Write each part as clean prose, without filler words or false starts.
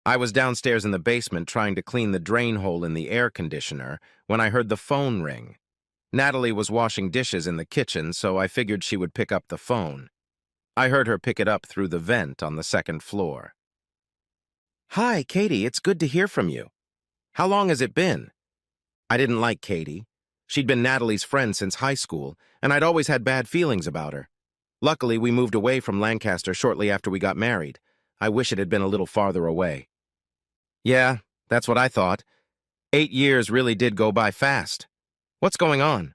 I was downstairs in the basement trying to clean the drain hole in the air conditioner when I heard the phone ring. Natalie was washing dishes in the kitchen, so I figured she would pick up the phone. I heard her pick it up through the vent on the second floor. "Hi, Katie, it's good to hear from you. How long has it been?" I didn't like Katie. She'd been Natalie's friend since high school, and I'd always had bad feelings about her. Luckily, we moved away from Lancaster shortly after we got married. I wish it had been a little farther away. Yeah, that's what I thought. 8 years really did go by fast. What's going on?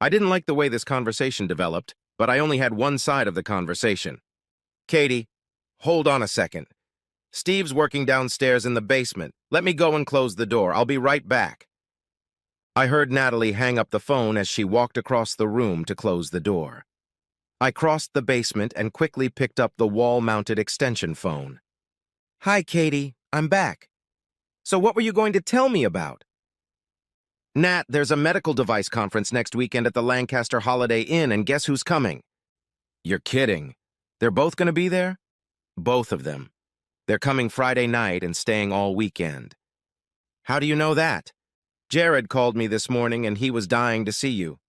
I didn't like the way this conversation developed, but I only had one side of the conversation. Katie, hold on a second. Steve's working downstairs in the basement. Let me go and close the door. I'll be right back. I heard Natalie hang up the phone as she walked across the room to close the door. I crossed the basement and quickly picked up the wall-mounted extension phone. "Hi, Katie. I'm back. So what were you going to tell me about?" "Nat, there's a medical device conference next weekend at the Lancaster Holiday Inn, and guess who's coming?" "You're kidding. They're both going to be there?" "Both of them. They're coming Friday night and staying all weekend." "How do you know that?" "Jared called me this morning and he was dying to see you.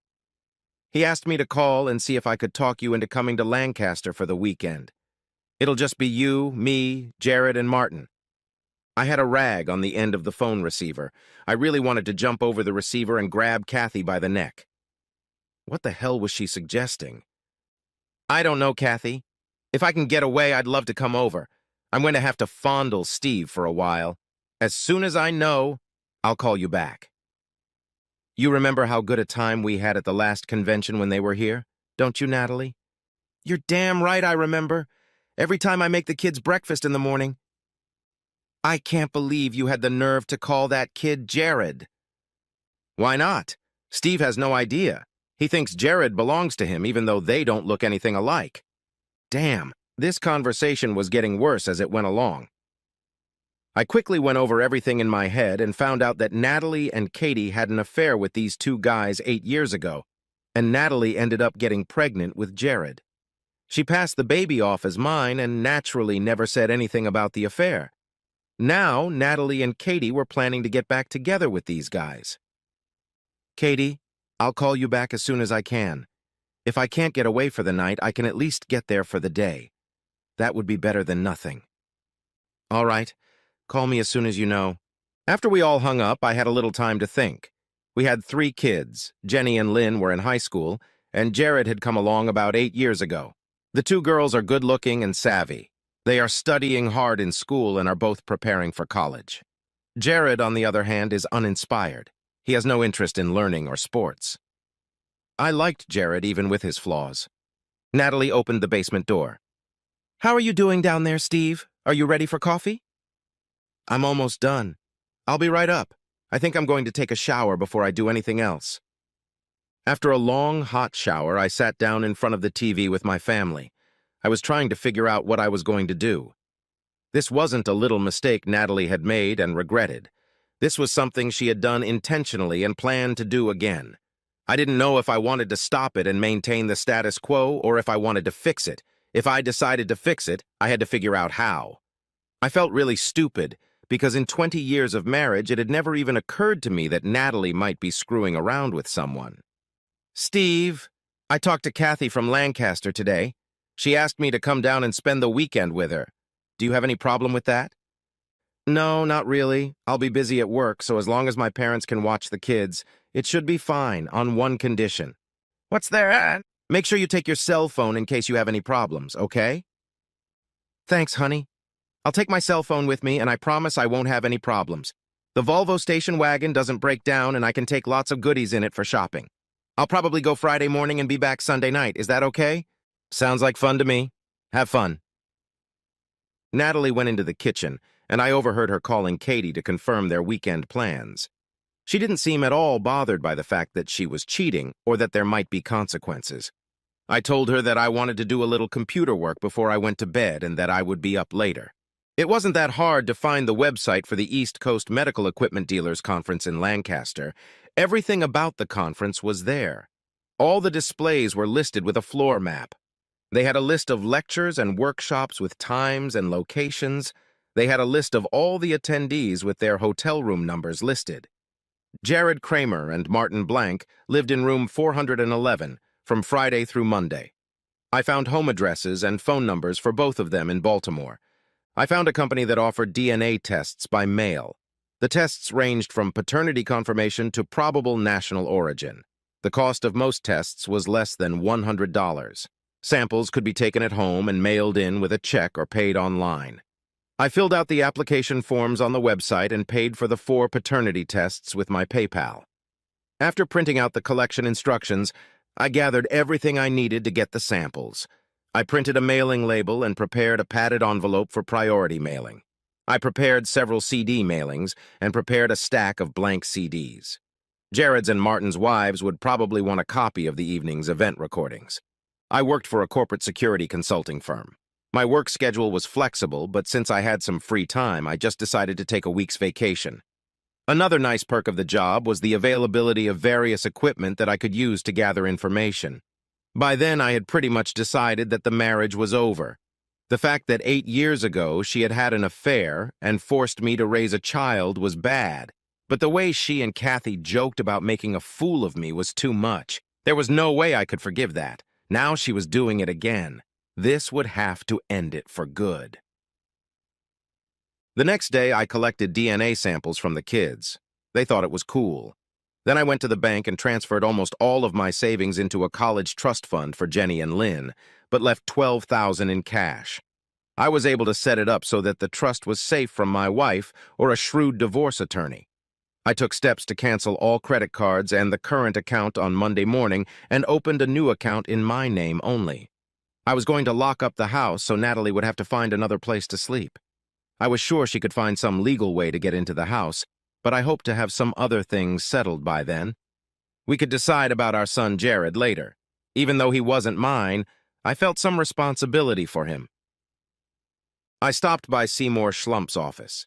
He asked me to call and see if I could talk you into coming to Lancaster for the weekend. It'll just be you, me, Jared, and Martin." I had a rag on the end of the phone receiver. I really wanted to jump over the receiver and grab Kathy by the neck. What the hell was she suggesting? "I don't know, Kathy. If I can get away, I'd love to come over. I'm going to have to fondle Steve for a while. As soon as I know, I'll call you back." "You remember how good a time we had at the last convention when they were here? Don't you, Natalie?" "You're damn right I remember. Every time I make the kids breakfast in the morning." "I can't believe you had the nerve to call that kid Jared." "Why not? Steve has no idea. He thinks Jared belongs to him even though they don't look anything alike." Damn, this conversation was getting worse as it went along. I quickly went over everything in my head and found out that Natalie and Katie had an affair with these two guys 8 years ago, and Natalie ended up getting pregnant with Jared. She passed the baby off as mine and naturally never said anything about the affair. Now, Natalie and Katie were planning to get back together with these guys. "Katie, I'll call you back as soon as I can. If I can't get away for the night, I can at least get there for the day. That would be better than nothing." "All right. Call me as soon as you know." After we all hung up, I had a little time to think. We had 3 kids. Jenny and Lynn were in high school, and Jared had come along about 8 years ago. The 2 girls are good-looking and savvy. They are studying hard in school and are both preparing for college. Jared, on the other hand, is uninspired. He has no interest in learning or sports. I liked Jared even with his flaws. Natalie opened the basement door. "How are you doing down there, Steve? Are you ready for coffee?" "I'm almost done. I'll be right up. I think I'm going to take a shower before I do anything else." After a long, hot shower, I sat down in front of the TV with my family. I was trying to figure out what I was going to do. This wasn't a little mistake Natalie had made and regretted. This was something she had done intentionally and planned to do again. I didn't know if I wanted to stop it and maintain the status quo or if I wanted to fix it. If I decided to fix it, I had to figure out how. I felt really stupid because in 20 years of marriage, it had never even occurred to me that Natalie might be screwing around with someone. "Steve, I talked to Kathy from Lancaster today. She asked me to come down and spend the weekend with her. Do you have any problem with that?" "No, not really. I'll be busy at work, so as long as my parents can watch the kids, it should be fine, on one condition." "What's that?" "Make sure you take your cell phone in case you have any problems, okay?" "Thanks, honey. I'll take my cell phone with me, and I promise I won't have any problems. The Volvo station wagon doesn't break down, and I can take lots of goodies in it for shopping. I'll probably go Friday morning and be back Sunday night. Is that okay?" "Sounds like fun to me. Have fun." Natalie went into the kitchen, and I overheard her calling Katie to confirm their weekend plans. She didn't seem at all bothered by the fact that she was cheating or that there might be consequences. I told her that I wanted to do a little computer work before I went to bed and that I would be up later. It wasn't that hard to find the website for the East Coast Medical Equipment Dealers Conference in Lancaster. Everything about the conference was there. All the displays were listed with a floor map. They had a list of lectures and workshops with times and locations. They had a list of all the attendees with their hotel room numbers listed. Jared Kramer and Martin Blank lived in room 411 from Friday through Monday. I found home addresses and phone numbers for both of them in Baltimore. I found a company that offered DNA tests by mail. The tests ranged from paternity confirmation to probable national origin. The cost of most tests was less than $100. Samples could be taken at home and mailed in with a check or paid online. I filled out the application forms on the website and paid for the 4 paternity tests with my PayPal. After printing out the collection instructions, I gathered everything I needed to get the samples. I printed a mailing label and prepared a padded envelope for priority mailing. I prepared several CD mailings and prepared a stack of blank CDs. Jared's and Martin's wives would probably want a copy of the evening's event recordings. I worked for a corporate security consulting firm. My work schedule was flexible, but since I had some free time, I just decided to take a week's vacation. Another nice perk of the job was the availability of various equipment that I could use to gather information. By then, I had pretty much decided that the marriage was over. The fact that 8 years ago she had had an affair and forced me to raise a child was bad, but the way she and Kathy joked about making a fool of me was too much. There was no way I could forgive that. Now she was doing it again. This would have to end it for good. The next day, I collected DNA samples from the kids. They thought it was cool. Then I went to the bank and transferred almost all of my savings into a college trust fund for Jenny and Lynn, but left $12,000 in cash. I was able to set it up so that the trust was safe from my wife or a shrewd divorce attorney. I took steps to cancel all credit cards and the current account on Monday morning and opened a new account in my name only. I was going to lock up the house so Natalie would have to find another place to sleep. I was sure she could find some legal way to get into the house, but I hoped to have some other things settled by then. We could decide about our son Jared later. Even though he wasn't mine, I felt some responsibility for him. I stopped by Seymour Schlump's office.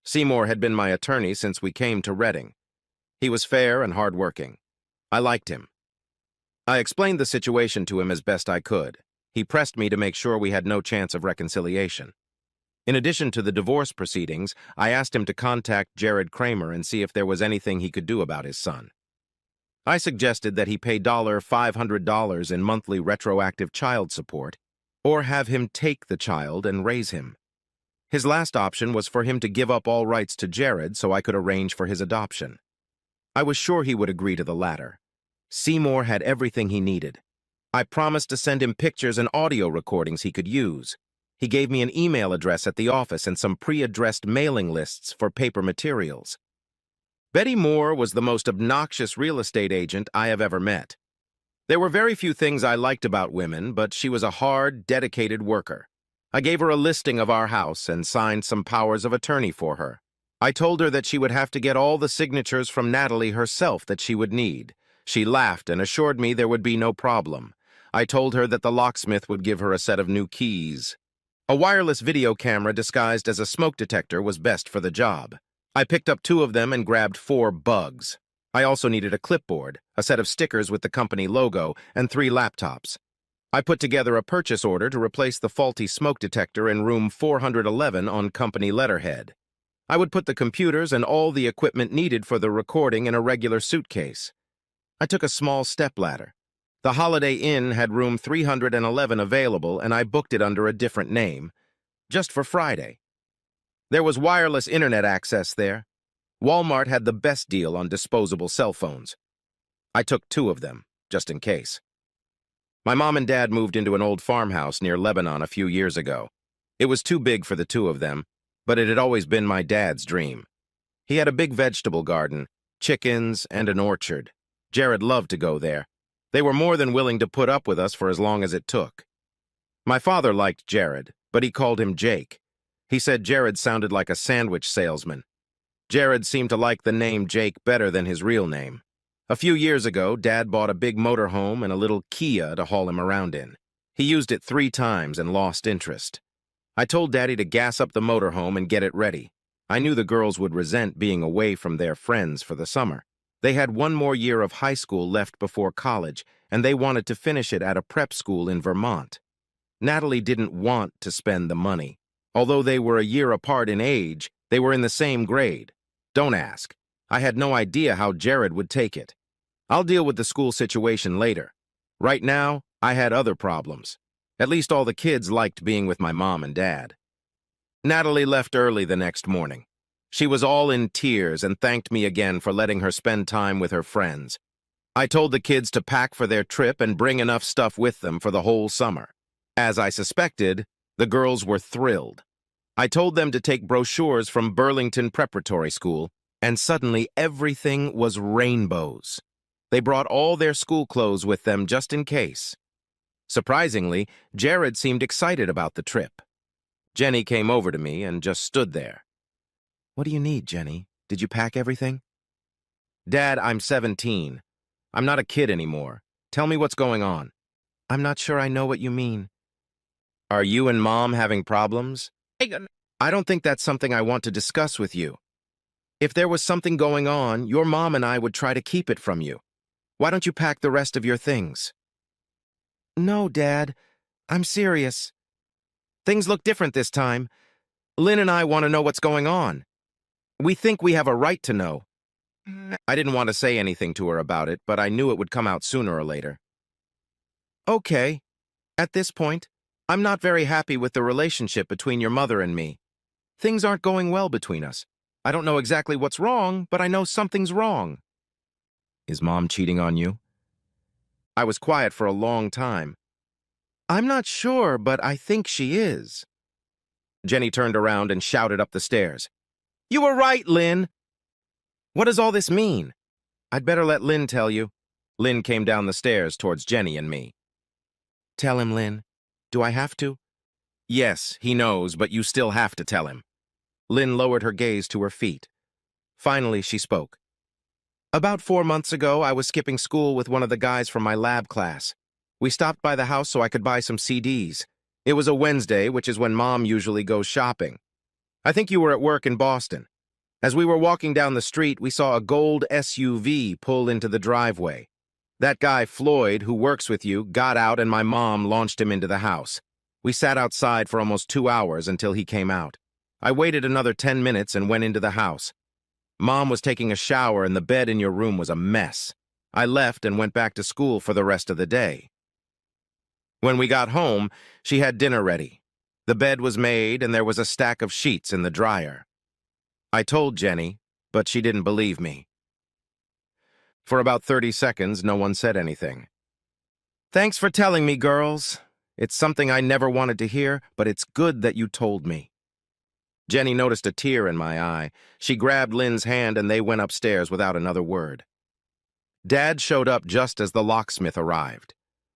Seymour had been my attorney since we came to Reading. He was fair and hardworking. I liked him. I explained the situation to him as best I could. He pressed me to make sure we had no chance of reconciliation. In addition to the divorce proceedings, I asked him to contact Jared Kramer and see if there was anything he could do about his son. I suggested that he pay $500 in monthly retroactive child support, or have him take the child and raise him. His last option was for him to give up all rights to Jared so I could arrange for his adoption. I was sure he would agree to the latter. Seymour had everything he needed. I promised to send him pictures and audio recordings he could use. He gave me an email address at the office and some pre-addressed mailing lists for paper materials. Betty Moore was the most obnoxious real estate agent I have ever met. There were very few things I liked about women, but she was a hard, dedicated worker. I gave her a listing of our house and signed some powers of attorney for her. I told her that she would have to get all the signatures from Natalie herself that she would need. She laughed and assured me there would be no problem. I told her that the locksmith would give her a set of new keys. A wireless video camera disguised as a smoke detector was best for the job. I picked up 2 of them and grabbed 4 bugs. I also needed a clipboard, a set of stickers with the company logo, and 3 laptops. I put together a purchase order to replace the faulty smoke detector in room 411 on company letterhead. I would put the computers and all the equipment needed for the recording in a regular suitcase. I took a small stepladder. The Holiday Inn had room 311 available, and I booked it under a different name, just for Friday. There was wireless internet access there. Walmart had the best deal on disposable cell phones. I took 2 of them, just in case. My mom and dad moved into an old farmhouse near Lebanon a few years ago. It was too big for the 2 of them, but it had always been my dad's dream. He had a big vegetable garden, chickens, and an orchard. Jared loved to go there. They were more than willing to put up with us for as long as it took. My father liked Jared, but he called him Jake. He said Jared sounded like a sandwich salesman. Jared seemed to like the name Jake better than his real name. A few years ago, Dad bought a big motorhome and a little Kia to haul him around in. He used it 3 times and lost interest. I told Daddy to gas up the motorhome and get it ready. I knew the girls would resent being away from their friends for the summer. They had 1 more year of high school left before college, and they wanted to finish it at a prep school in Vermont. Natalie didn't want to spend the money. Although they were a year apart in age, they were in the same grade. Don't ask. I had no idea how Jared would take it. I'll deal with the school situation later. Right now, I had other problems. At least all the kids liked being with my mom and dad. Natalie left early the next morning. She was all in tears and thanked me again for letting her spend time with her friends. I told the kids to pack for their trip and bring enough stuff with them for the whole summer. As I suspected, the girls were thrilled. I told them to take brochures from Burlington Preparatory School, and suddenly everything was rainbows. They brought all their school clothes with them just in case. Surprisingly, Jared seemed excited about the trip. Jenny came over to me and just stood there. "What do you need, Jenny? Did you pack everything?" "Dad, I'm 17. I'm not a kid anymore. Tell me what's going on." "I'm not sure I know what you mean." "Are you and Mom having problems?" "I don't think that's something I want to discuss with you. If there was something going on, your mom and I would try to keep it from you. Why don't you pack the rest of your things?" "No, Dad. I'm serious. Things look different this time. Lynn and I want to know what's going on. We think we have a right to know." I didn't want to say anything to her about it, but I knew it would come out sooner or later. "Okay. At this point, I'm not very happy with the relationship between your mother and me. Things aren't going well between us. I don't know exactly what's wrong, but I know something's wrong." "Is Mom cheating on you?" I was quiet for a long time. "I'm not sure, but I think she is." Jenny turned around and shouted up the stairs. "You were right, Lynn!" "What does all this mean?" "I'd better let Lynn tell you." Lynn came down the stairs towards Jenny and me. "Tell him, Lynn. Do I have to?" "Yes, he knows, but you still have to tell him." Lynn lowered her gaze to her feet. Finally, she spoke. "About 4 months ago, I was skipping school with one of the guys from my lab class. We stopped by the house so I could buy some CDs. It was a Wednesday, which is when Mom usually goes shopping. I think you were at work in Boston. As we were walking down the street, we saw a gold SUV pull into the driveway. That guy, Floyd, who works with you, got out and my mom launched him into the house. We sat outside for almost 2 hours until he came out. I waited another 10 minutes and went into the house. Mom was taking a shower and the bed in your room was a mess. I left and went back to school for the rest of the day. When we got home, she had dinner ready. The bed was made and there was a stack of sheets in the dryer. I told Jenny, but she didn't believe me. For about 30 seconds, no one said anything. "Thanks for telling me, girls. It's something I never wanted to hear, but it's good that you told me." Jenny noticed a tear in my eye. She grabbed Lynn's hand and they went upstairs without another word. Dad showed up just as the locksmith arrived.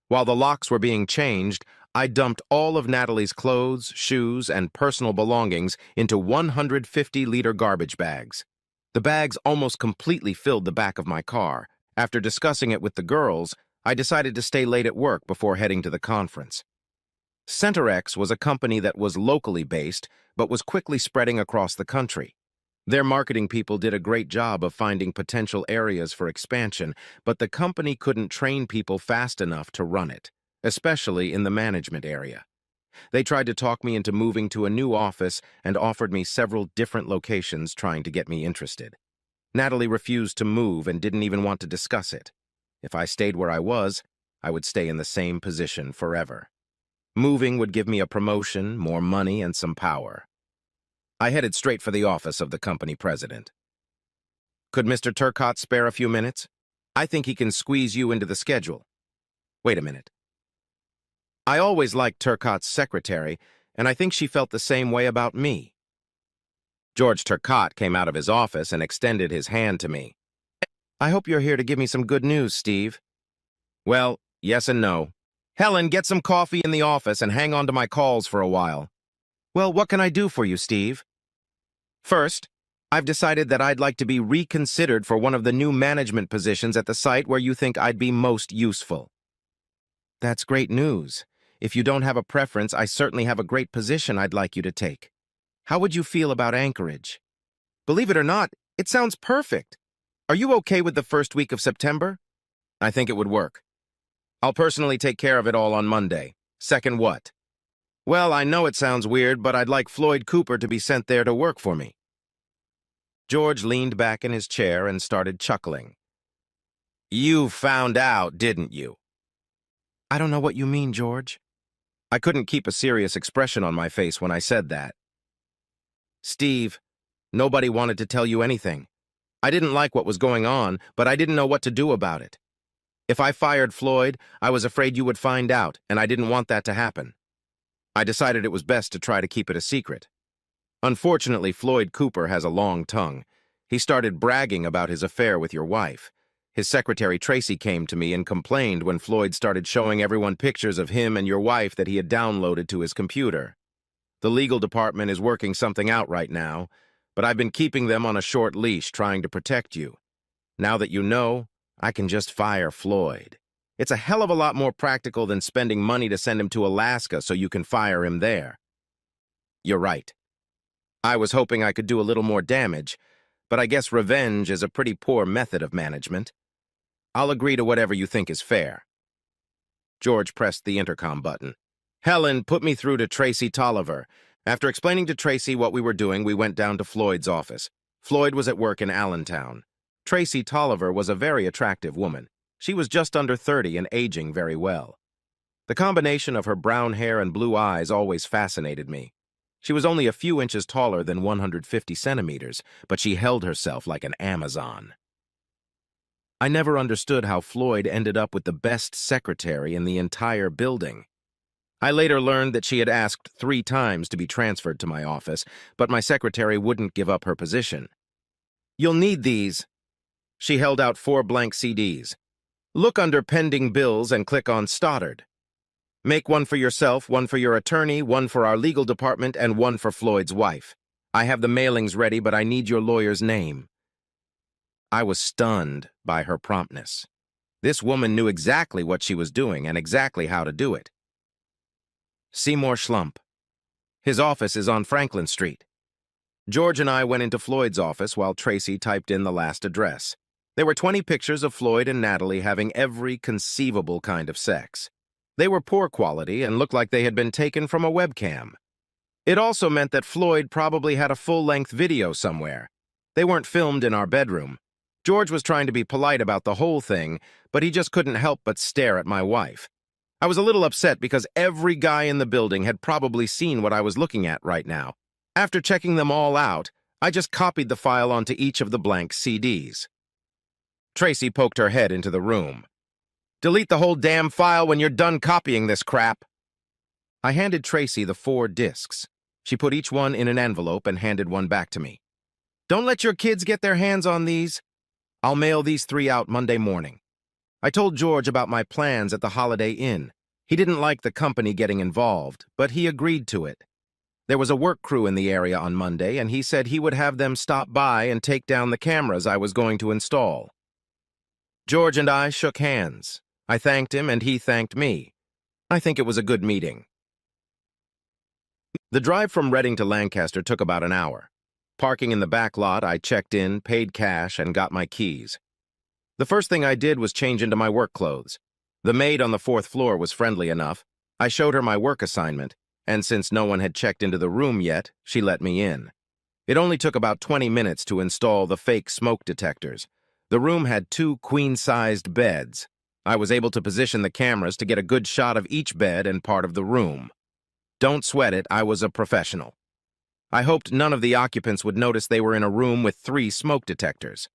While the locks were being changed, I dumped all of Natalie's clothes, shoes, and personal belongings into 150-liter garbage bags. The bags almost completely filled the back of my car. After discussing it with the girls, I decided to stay late at work before heading to the conference. CenterX was a company that was locally based, but was quickly spreading across the country. Their marketing people did a great job of finding potential areas for expansion, but the company couldn't train people fast enough to run it, especially in the management area. They tried to talk me into moving to a new office and offered me several different locations trying to get me interested. Natalie refused to move and didn't even want to discuss it. If I stayed where I was, I would stay in the same position forever. Moving would give me a promotion, more money, and some power. I headed straight for the office of the company president. "Could Mr. Turcotte spare a few minutes? I think he can squeeze you into the schedule." "Wait a minute." I always liked Turcotte's secretary, and I think she felt the same way about me. George Turcotte came out of his office and extended his hand to me. "I hope you're here to give me some good news, Steve." "Well, yes and no. Helen, get some coffee in the office and hang on to my calls for a while." "Well, what can I do for you, Steve?" "First, I've decided that I'd like to be reconsidered for one of the new management positions at the site where you think I'd be most useful." "That's great news. If you don't have a preference, I certainly have a great position I'd like you to take. How would you feel about Anchorage?" "Believe it or not, it sounds perfect. Are you okay with the first week of September?" "I think it would work. I'll personally take care of it all on Monday. Second what?" Well, I know it sounds weird, but I'd like Floyd Cooper to be sent there to work for me. George leaned back in his chair and started chuckling. You found out, didn't you? I don't know what you mean, George. I couldn't keep a serious expression on my face when I said that. Steve, nobody wanted to tell you anything. I didn't like what was going on, but I didn't know what to do about it. If I fired Floyd, I was afraid you would find out, and I didn't want that to happen. I decided it was best to try to keep it a secret. Unfortunately, Floyd Cooper has a long tongue. He started bragging about his affair with your wife. His secretary Tracy came to me and complained when Floyd started showing everyone pictures of him and your wife that he had downloaded to his computer. The legal department is working something out right now, but I've been keeping them on a short leash trying to protect you. Now that you know, I can just fire Floyd. It's a hell of a lot more practical than spending money to send him to Alaska so you can fire him there. You're right. I was hoping I could do a little more damage, but I guess revenge is a pretty poor method of management. I'll agree to whatever you think is fair. George pressed the intercom button. Helen, put me through to Tracy Tolliver. After explaining to Tracy what we were doing, we went down to Floyd's office. Floyd was at work in Allentown. Tracy Tolliver was a very attractive woman. She was just under 30 and aging very well. The combination of her brown hair and blue eyes always fascinated me. She was only a few inches taller than 150 centimeters, but she held herself like an Amazon. I never understood how Floyd ended up with the best secretary in the entire building. I later learned that she had asked 3 times to be transferred to my office, but my secretary wouldn't give up her position. You'll need these. She held out 4 blank CDs. Look under pending bills and click on Stoddard. Make one for yourself, one for your attorney, one for our legal department, and one for Floyd's wife. I have the mailings ready, but I need your lawyer's name. I was stunned by her promptness. This woman knew exactly what she was doing and exactly how to do it. Seymour Schlump. His office is on Franklin Street. George and I went into Floyd's office while Tracy typed in the last address. There were 20 pictures of Floyd and Natalie having every conceivable kind of sex. They were poor quality and looked like they had been taken from a webcam. It also meant that Floyd probably had a full-length video somewhere. They weren't filmed in our bedroom. George was trying to be polite about the whole thing, but he just couldn't help but stare at my wife. I was a little upset because every guy in the building had probably seen what I was looking at right now. After checking them all out, I just copied the file onto each of the blank CDs. Tracy poked her head into the room. Delete the whole damn file when you're done copying this crap. I handed Tracy the 4 discs. She put each one in an envelope and handed one back to me. Don't let your kids get their hands on these. I'll mail these 3 out Monday morning. I told George about my plans at the Holiday Inn. He didn't like the company getting involved, but he agreed to it. There was a work crew in the area on Monday, and he said he would have them stop by and take down the cameras I was going to install. George and I shook hands. I thanked him, and he thanked me. I think it was a good meeting. The drive from Reading to Lancaster took about an hour. Parking in the back lot, I checked in, paid cash, and got my keys. The first thing I did was change into my work clothes. The maid on the 4th floor was friendly enough. I showed her my work assignment, and since no one had checked into the room yet, she let me in. It only took about 20 minutes to install the fake smoke detectors. The room had 2 queen-sized beds. I was able to position the cameras to get a good shot of each bed and part of the room. Don't sweat it, I was a professional. I hoped none of the occupants would notice they were in a room with 3 smoke detectors.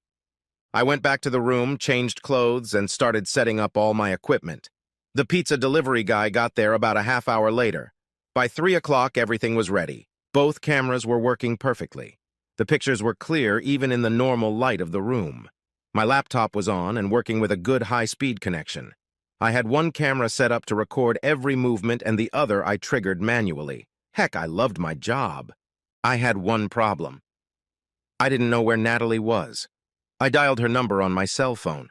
I went back to the room, changed clothes, and started setting up all my equipment. The pizza delivery guy got there about a half hour later. By 3 o'clock, everything was ready. Both cameras were working perfectly. The pictures were clear even in the normal light of the room. My laptop was on and working with a good high-speed connection. I had one camera set up to record every movement and the other I triggered manually. Heck, I loved my job. I had one problem. I didn't know where Natalie was. I dialed her number on my cell phone.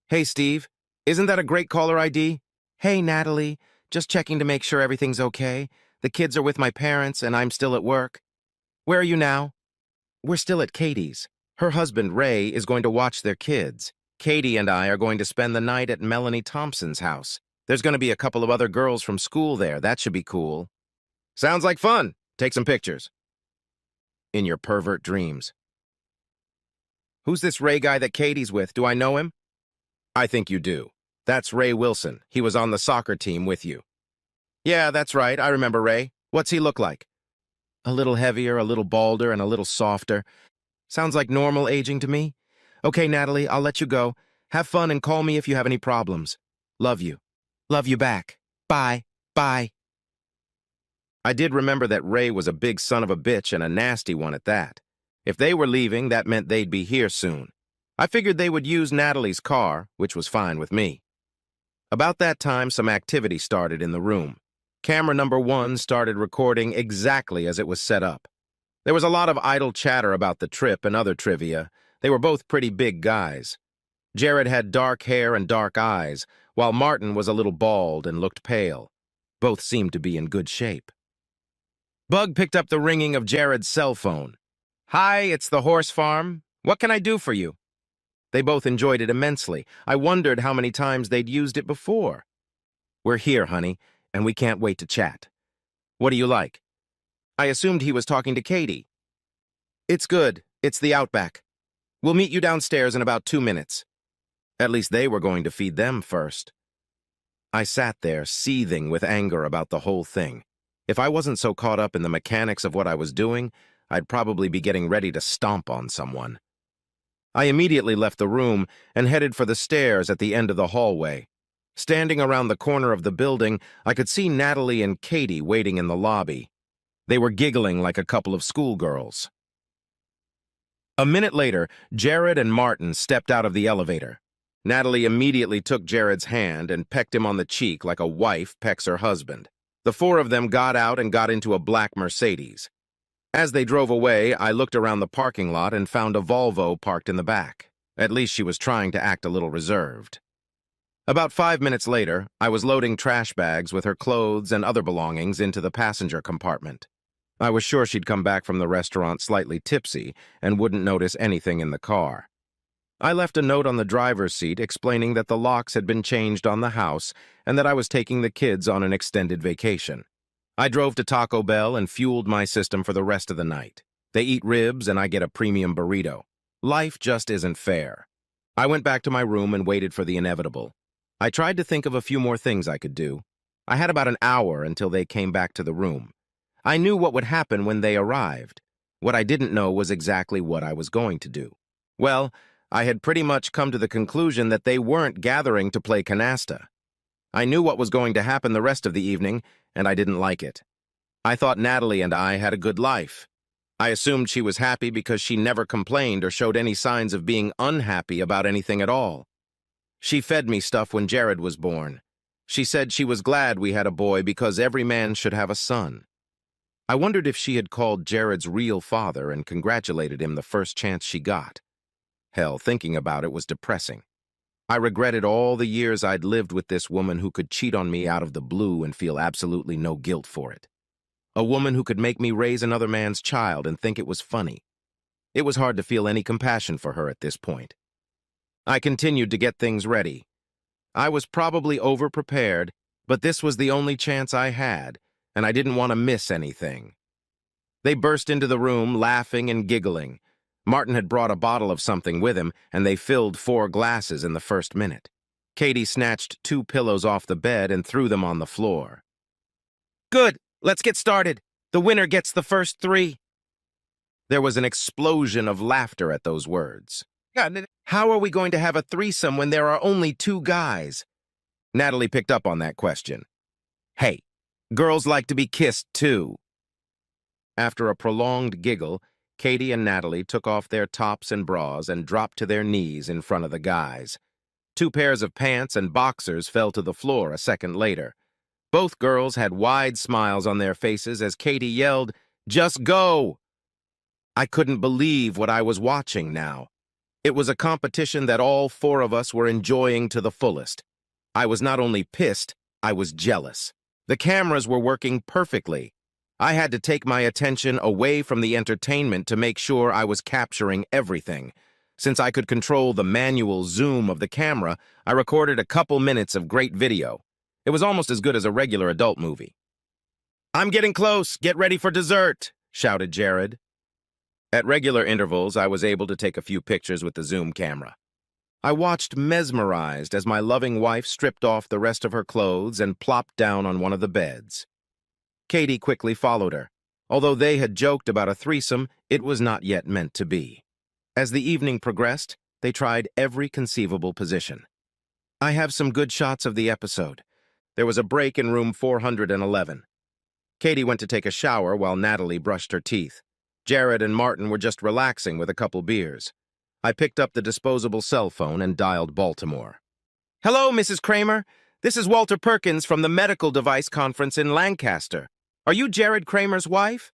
Hey, Steve, isn't that a great caller ID? Hey, Natalie, just checking to make sure everything's okay. The kids are with my parents and I'm still at work. Where are you now? We're still at Katie's. Her husband, Ray, is going to watch their kids. Katie and I are going to spend the night at Melanie Thompson's house. There's going to be a couple of other girls from school there. That should be cool. Sounds like fun. Take some pictures. In your pervert dreams. Who's this Ray guy that Katie's with? Do I know him? I think you do. That's Ray Wilson. He was on the soccer team with you. Yeah, that's right. I remember Ray. What's he look like? A little heavier, a little balder, and a little softer. Sounds like normal aging to me. Okay, Natalie, I'll let you go. Have fun and call me if you have any problems. Love you. Love you back. Bye. Bye. I did remember that Ray was a big son of a bitch and a nasty one at that. If they were leaving, that meant they'd be here soon. I figured they would use Natalie's car, which was fine with me. About that time, some activity started in the room. Camera number 1 started recording exactly as it was set up. There was a lot of idle chatter about the trip and other trivia. They were both pretty big guys. Jared had dark hair and dark eyes, while Martin was a little bald and looked pale. Both seemed to be in good shape. Bug picked up the ringing of Jared's cell phone. Hi, it's the horse farm. What can I do for you? They both enjoyed it immensely. I wondered how many times they'd used it before. We're here, honey, and we can't wait to chat. What do you like? I assumed he was talking to Katie. It's good. It's the Outback. We'll meet you downstairs in about 2 minutes. At least they were going to feed them first. I sat there, seething with anger about the whole thing. If I wasn't so caught up in the mechanics of what I was doing, I'd probably be getting ready to stomp on someone. I immediately left the room and headed for the stairs at the end of the hallway. Standing around the corner of the building, I could see Natalie and Katie waiting in the lobby. They were giggling like a couple of schoolgirls. A minute later, Jared and Martin stepped out of the elevator. Natalie immediately took Jared's hand and pecked him on the cheek like a wife pecks her husband. The 4 of them got out and got into a black Mercedes. As they drove away, I looked around the parking lot and found a Volvo parked in the back. At least she was trying to act a little reserved. About 5 minutes later, I was loading trash bags with her clothes and other belongings into the passenger compartment. I was sure she'd come back from the restaurant slightly tipsy and wouldn't notice anything in the car. I left a note on the driver's seat explaining that the locks had been changed on the house and that I was taking the kids on an extended vacation. I drove to Taco Bell and fueled my system for the rest of the night. They eat ribs and I get a premium burrito. Life just isn't fair. I went back to my room and waited for the inevitable. I tried to think of a few more things I could do. I had about an hour until they came back to the room. I knew what would happen when they arrived. What I didn't know was exactly what I was going to do. Well, I had pretty much come to the conclusion that they weren't gathering to play canasta. I knew what was going to happen the rest of the evening, and I didn't like it. I thought Natalie and I had a good life. I assumed she was happy because she never complained or showed any signs of being unhappy about anything at all. She fed me stuff when Jared was born. She said she was glad we had a boy because every man should have a son. I wondered if she had called Jared's real father and congratulated him the first chance she got. Hell, thinking about it was depressing. I regretted all the years I'd lived with this woman who could cheat on me out of the blue and feel absolutely no guilt for it. A woman who could make me raise another man's child and think it was funny. It was hard to feel any compassion for her at this point. I continued to get things ready. I was probably over-prepared, but this was the only chance I had, and I didn't want to miss anything. They burst into the room, laughing and giggling. Martin had brought a bottle of something with him, and they filled 4 glasses in the first minute. Katie snatched 2 pillows off the bed and threw them on the floor. Good, let's get started. The winner gets the first 3. There was an explosion of laughter at those words. How are we going to have a threesome when there are only 2 guys? Natalie picked up on that question. Hey, girls like to be kissed too. After a prolonged giggle, Katie and Natalie took off their tops and bras and dropped to their knees in front of the guys. 2 pairs of pants and boxers fell to the floor a second later. Both girls had wide smiles on their faces as Katie yelled, "Just go!" I couldn't believe what I was watching now. It was a competition that all 4 of us were enjoying to the fullest. I was not only pissed, I was jealous. The cameras were working perfectly. I had to take my attention away from the entertainment to make sure I was capturing everything. Since I could control the manual zoom of the camera, I recorded a couple minutes of great video. It was almost as good as a regular adult movie. "I'm getting close. Get ready for dessert," shouted Jared. At regular intervals, I was able to take a few pictures with the zoom camera. I watched mesmerized as my loving wife stripped off the rest of her clothes and plopped down on one of the beds. Katie quickly followed her. Although they had joked about a threesome, it was not yet meant to be. As the evening progressed, they tried every conceivable position. I have some good shots of the episode. There was a break in room 411. Katie went to take a shower while Natalie brushed her teeth. Jared and Martin were just relaxing with a couple beers. I picked up the disposable cell phone and dialed Baltimore. "Hello, Mrs. Kramer. This is Walter Perkins from the Medical Device Conference in Lancaster. Are you Jared Kramer's wife?"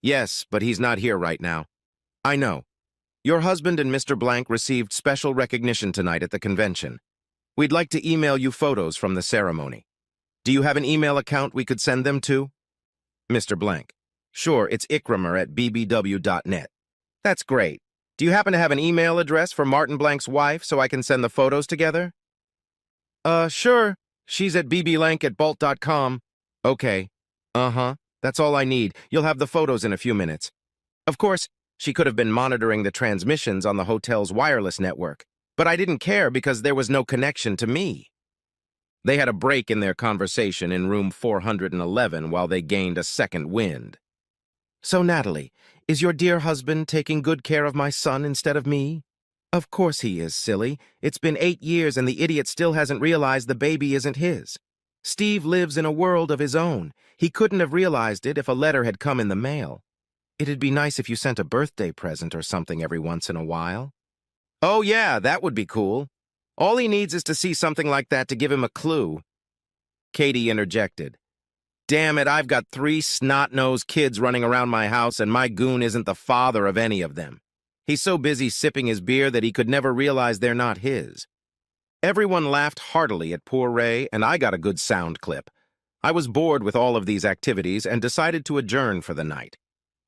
"Yes, but he's not here right now." "I know. Your husband and Mr. Blank received special recognition tonight at the convention. We'd like to email you photos from the ceremony. Do you have an email account we could send them to?" Mr. Blank: "Sure, it's ikramer@bbw.net. "That's great. Do you happen to have an email address for Martin Blank's wife so I can send the photos together?" Sure. She's at bblank@bolt.com. "Okay. That's all I need. You'll have the photos in a few minutes." Of course, she could have been monitoring the transmissions on the hotel's wireless network, but I didn't care because there was no connection to me. They had a break in their conversation in room 411 while they gained a second wind. "So, Natalie, is your dear husband taking good care of my son instead of me?" "Of course he is, silly. It's been 8 years and the idiot still hasn't realized the baby isn't his. Steve lives in a world of his own. He couldn't have realized it if a letter had come in the mail. It'd be nice if you sent a birthday present or something every once in a while." "Oh yeah, that would be cool. All he needs is to see something like that to give him a clue." Katie interjected. "Damn it, I've got 3 snot-nosed kids running around my house and my goon isn't the father of any of them. He's so busy sipping his beer that he could never realize they're not his." Everyone laughed heartily at poor Ray, and I got a good sound clip. I was bored with all of these activities and decided to adjourn for the night.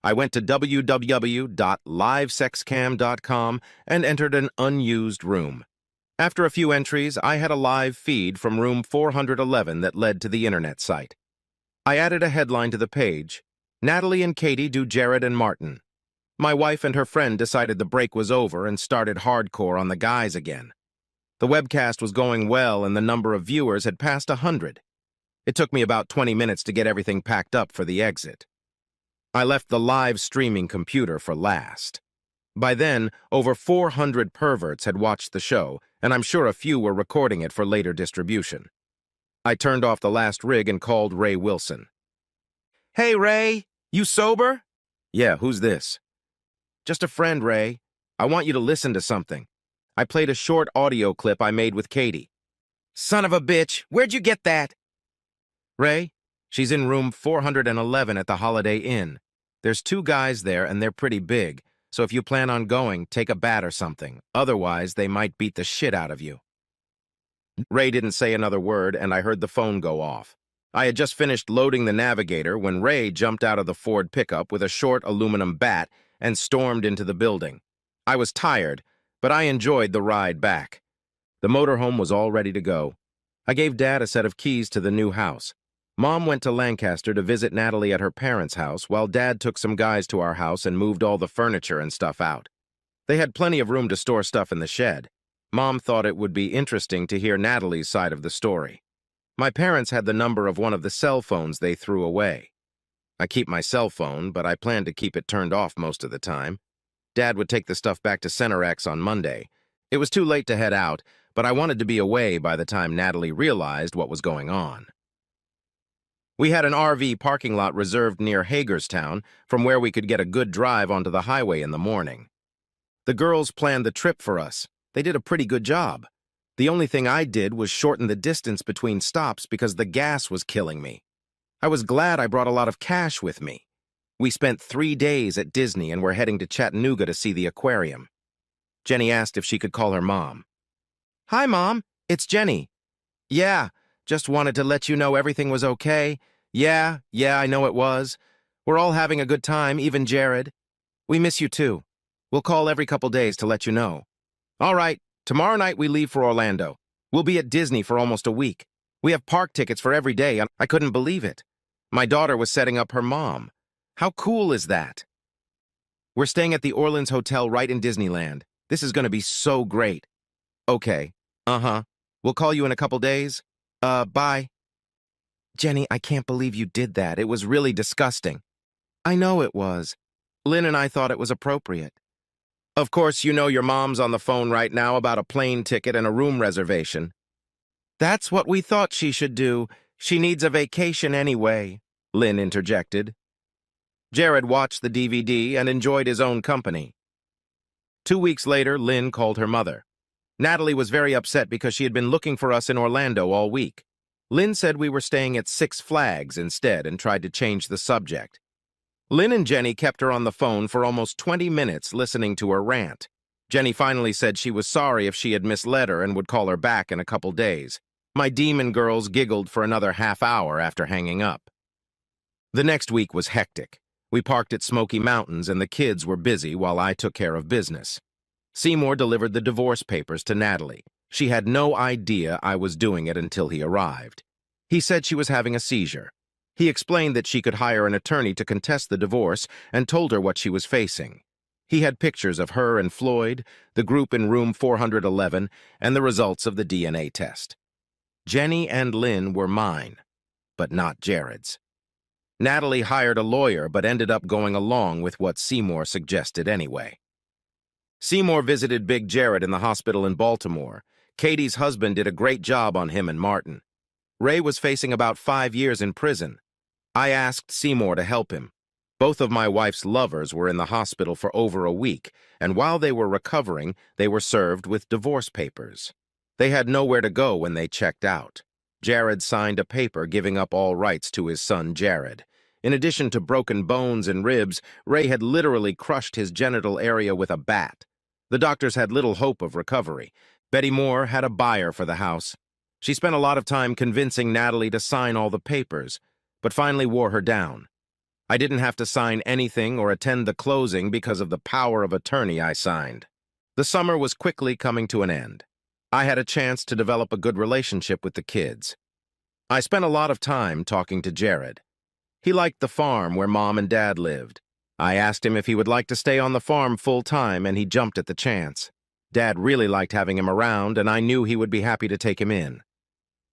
I went to www.livesexcam.com and entered an unused room. After a few entries, I had a live feed from room 411 that led to the internet site. I added a headline to the page: "Natalie and Katie do Jared and Martin." My wife and her friend decided the break was over and started hardcore on the guys again. The webcast was going well and the number of viewers had passed 100. It took me about 20 minutes to get everything packed up for the exit. I left the live streaming computer for last. By then, over 400 perverts had watched the show, and I'm sure a few were recording it for later distribution. I turned off the last rig and called Ray Wilson. "Hey, Ray, you sober?" "Yeah, who's this?" "Just a friend, Ray. I want you to listen to something." I played a short audio clip I made with Katie. "Son of a bitch, where'd you get that?" "Ray, she's in room 411 at the Holiday Inn. There's 2 guys there and they're pretty big, so if you plan on going, take a bat or something. Otherwise, they might beat the shit out of you." Ray didn't say another word and I heard the phone go off. I had just finished loading the navigator when Ray jumped out of the Ford pickup with a short aluminum bat and stormed into the building. I was tired, but I enjoyed the ride back. The motorhome was all ready to go. I gave Dad a set of keys to the new house. Mom went to Lancaster to visit Natalie at her parents' house, while Dad took some guys to our house and moved all the furniture and stuff out. They had plenty of room to store stuff in the shed. Mom thought it would be interesting to hear Natalie's side of the story. My parents had the number of one of the cell phones they threw away. I keep my cell phone, but I plan to keep it turned off most of the time. Dad would take the stuff back to Center X on Monday. It was too late to head out, but I wanted to be away by the time Natalie realized what was going on. We had an RV parking lot reserved near Hagerstown, from where we could get a good drive onto the highway in the morning. The girls planned the trip for us. They did a pretty good job. The only thing I did was shorten the distance between stops because the gas was killing me. I was glad I brought a lot of cash with me. We spent 3 days at Disney and were heading to Chattanooga to see the aquarium. Jenny asked if she could call her mom. "Hi, Mom. It's Jenny." "Yeah, just wanted to let you know everything was okay." Yeah, I know it was. We're all having a good time, even Jared. We miss you too. We'll call every couple days to let you know." "All right, tomorrow night we leave for Orlando. We'll be at Disney for almost a week. We have park tickets for every day, and I couldn't believe it. My daughter was setting up her mom. How cool is that? We're staying at the Orleans Hotel right in Disneyland. This is going to be so great. Okay. Uh-huh. We'll call you in a couple days. Bye. Jenny, I can't believe you did that. It was really disgusting. I know it was. Lynn and I thought it was appropriate. Of course, you know your mom's on the phone right now about a plane ticket and a room reservation. That's what we thought she should do. She needs a vacation anyway, Lynn interjected. Jared watched the DVD and enjoyed his own company. 2 weeks later, Lynn called her mother. Natalie was very upset because she had been looking for us in Orlando all week. Lynn said we were staying at Six Flags instead and tried to change the subject. Lynn and Jenny kept her on the phone for almost 20 minutes listening to her rant. Jenny finally said she was sorry if she had misled her and would call her back in a couple days. My demon girls giggled for another half hour after hanging up. The next week was hectic. We parked at Smoky Mountains and the kids were busy while I took care of business. Seymour delivered the divorce papers to Natalie. She had no idea I was doing it until he arrived. He said she was having a seizure. He explained that she could hire an attorney to contest the divorce and told her what she was facing. He had pictures of her and Floyd, the group in room 411, and the results of the DNA test. Jenny and Lynn were mine, but not Jared's. Natalie hired a lawyer but ended up going along with what Seymour suggested anyway. Seymour visited Big Jared in the hospital in Baltimore. Katie's husband did a great job on him and Martin. Ray was facing about 5 years in prison. I asked Seymour to help him. Both of my wife's lovers were in the hospital for over a week, and while they were recovering, they were served with divorce papers. They had nowhere to go when they checked out. Jared signed a paper giving up all rights to his son Jared. In addition to broken bones and ribs, Ray had literally crushed his genital area with a bat. The doctors had little hope of recovery. Betty Moore had a buyer for the house. She spent a lot of time convincing Natalie to sign all the papers, but finally wore her down. I didn't have to sign anything or attend the closing because of the power of attorney I signed. The summer was quickly coming to an end. I had a chance to develop a good relationship with the kids. I spent a lot of time talking to Jared. He liked the farm where Mom and Dad lived. I asked him if he would like to stay on the farm full-time, and he jumped at the chance. Dad really liked having him around, and I knew he would be happy to take him in.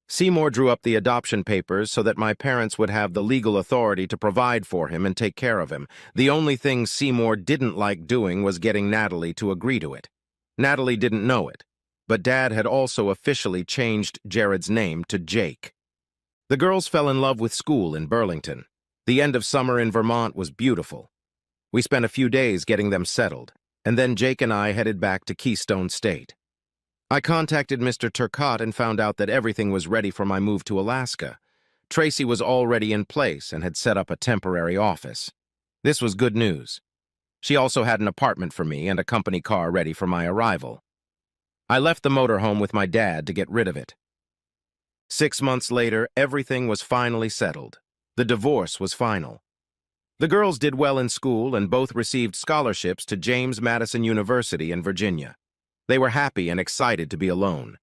Seymour drew up the adoption papers so that my parents would have the legal authority to provide for him and take care of him. The only thing Seymour didn't like doing was getting Natalie to agree to it. Natalie didn't know it, but Dad had also officially changed Jared's name to Jake. The girls fell in love with school in Burlington. The end of summer in Vermont was beautiful. We spent a few days getting them settled, and then Jake and I headed back to Keystone State. I contacted Mr. Turcotte and found out that everything was ready for my move to Alaska. Tracy was already in place and had set up a temporary office. This was good news. She also had an apartment for me and a company car ready for my arrival. I left the motorhome with my dad to get rid of it. 6 months later, everything was finally settled. The divorce was final. The girls did well in school and both received scholarships to James Madison University in Virginia. They were happy and excited to be alone.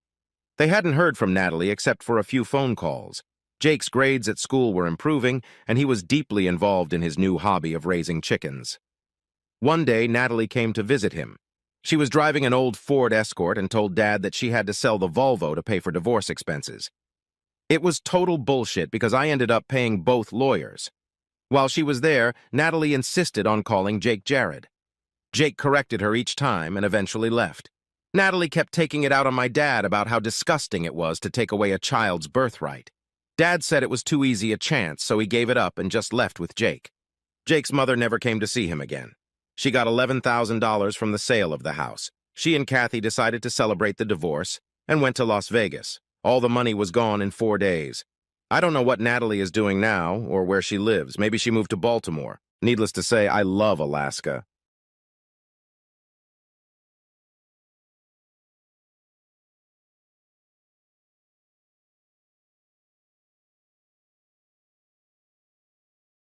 They hadn't heard from Natalie except for a few phone calls. Jake's grades at school were improving, and he was deeply involved in his new hobby of raising chickens. One day, Natalie came to visit him. She was driving an old Ford Escort and told Dad that she had to sell the Volvo to pay for divorce expenses. It was total bullshit because I ended up paying both lawyers. While she was there, Natalie insisted on calling Jake Jared. Jake corrected her each time and eventually left. Natalie kept taking it out on my dad about how disgusting it was to take away a child's birthright. Dad said it was too easy a chance, so he gave it up and just left with Jake. Jake's mother never came to see him again. She got $11,000 from the sale of the house. She and Kathy decided to celebrate the divorce and went to Las Vegas. All the money was gone in 4 days. I don't know what Natalie is doing now or where she lives. Maybe she moved to Baltimore. Needless to say, I love Alaska.